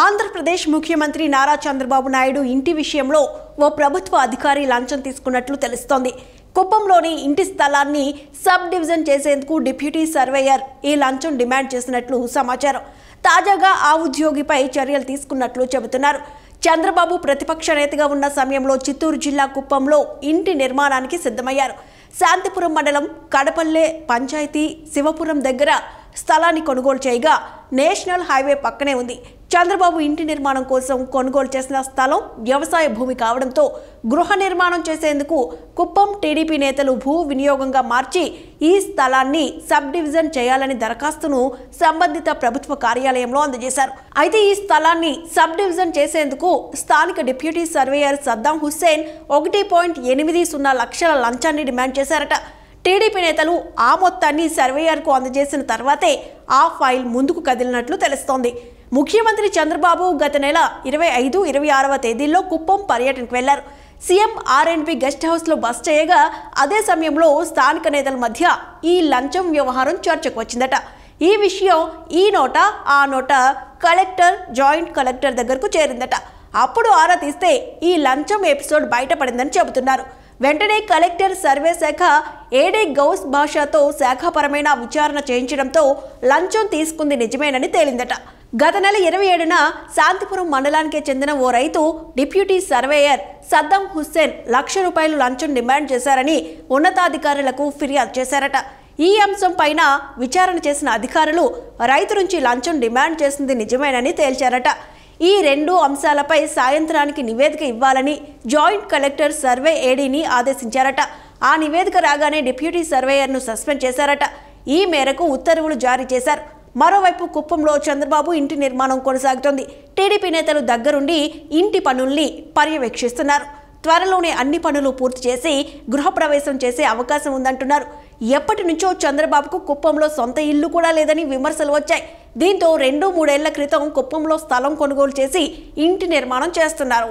ఆంధ్రప్రదేశ్ ముఖ్యమంత్రి నారా చంద్రబాబు నాయుడు ఇంటి విషయంలో ఓ ప్రభుత్వ అధికారి లంచం తీసుకున్నట్లు తెలుస్తోంది. కుప్పంలోని ఇంటి స్థలాన్ని సబ్ డివిజన్ చేసేందుకు డిప్యూటీ సర్వేయర్ ఈ లంచం డిమాండ్ చేసినట్లు సమాచారం. తాజాగా ఆ ఉద్యోగిపై చర్యలు తీసుకున్నట్లు చెబుతున్నారు. చంద్రబాబు ప్రతిపక్ష నేతగా ఉన్న సమయంలో చిత్తూరు జిల్లా కుప్పంలో ఇంటి నిర్మాణానికి సిద్ధమయ్యారు. శాంతిపురం మండలం కడపల్లె పంచాయతీ శివపురం దగ్గర స్థలాన్ని కొనుగోలు చేయగా నేషనల్ హైవే పక్కనే ఉంది. చంద్రబాబు ఇంటి నిర్మాణం కోసం కొనుగోలు చేసిన స్థలం వ్యవసాయ భూమి కావడంతో గృహ నిర్మాణం చేసేందుకు కుప్పం టీడీపీ నేతలు భూ వినియోగంగా మార్చి ఈ స్థలాన్ని సబ్ డివిజన్ చేయాలని దరఖాస్తును సంబంధిత ప్రభుత్వ కార్యాలయంలో అందజేశారు. అయితే ఈ స్థలాన్ని సబ్ డివిజన్ చేసేందుకు స్థానిక డిప్యూటీ సర్వేయర్ సద్దాం హుస్సేన్ 1.80 లక్షల లంచాన్ని డిమాండ్ చేశారట. టీడీపీ నేతలు ఆ మొత్తాన్ని సర్వేయర్కు అందజేసిన తర్వాతే ఆ ఫైల్ ముందుకు కదిలినట్లు తెలుస్తోంది. ముఖ్యమంత్రి చంద్రబాబు గత నెల 25, 26వ తేదీల్లో కుప్పం పర్యటనకు వెళ్లారు. సీఎం R&B గెస్ట్ హౌస్లో బస చేయగా అదే సమయంలో స్థానిక నేతల మధ్య ఈ లంచం వ్యవహారం చర్చకు వచ్చిందట. ఈ విషయం ఈ నోట ఆ నోట కలెక్టర్, జాయింట్ కలెక్టర్ దగ్గరకు చేరిందట. అప్పుడు ఆరా తీస్తే ఈ లంచం ఎపిసోడ్ బయటపడిందని చెబుతున్నారు. వెంటనే కలెక్టర్, సర్వే శాఖ ఏడీ గౌస్ భాషతో శాఖాపరమైన విచారణ చేయించడంతో లంచం తీసుకుంది నిజమేనని తేలిందట. గత నెల 27న శాంతిపురం మండలానికి చెందిన ఓ రైతు డిప్యూటీ సర్వేయర్ సద్దాం హుస్సేన్ ₹1,00,000 లంచం డిమాండ్ చేశారని ఉన్నతాధికారులకు ఫిర్యాదు చేశారట. ఈ అంశం పైన విచారణ చేసిన అధికారులు రైతు నుంచి లంచం డిమాండ్ చేసింది నిజమేనని తేల్చారట. ఈ రెండు అంశాలపై సాయంత్రానికి నివేదిక ఇవ్వాలని జాయింట్ కలెక్టర్, సర్వే ఏడీని ఆదేశించారట. ఆ నివేదిక రాగానే డిప్యూటీ సర్వేయర్ను సస్పెండ్ చేశారట. ఈ మేరకు ఉత్తర్వులు జారీ చేశారు. మరోవైపు కుప్పంలో చంద్రబాబు ఇంటి నిర్మాణం కొనసాగుతోంది. టీడీపీ నేతలు దగ్గరుండి ఇంటి పనుల్ని పర్యవేక్షిస్తున్నారు. త్వరలోనే అన్ని పనులు పూర్తి చేసి గృహప్రవేశం చేసే అవకాశం ఉందంటున్నారు. ఎప్పటి నుంచో చంద్రబాబుకు కుప్పంలో సొంత ఇల్లు కూడా లేదని విమర్శలు వచ్చాయి. దీంతో 2-3 ఏళ్ల క్రితం కుప్పంలో స్థలం కొనుగోలు చేసి ఇంటి నిర్మాణం చేస్తున్నారు.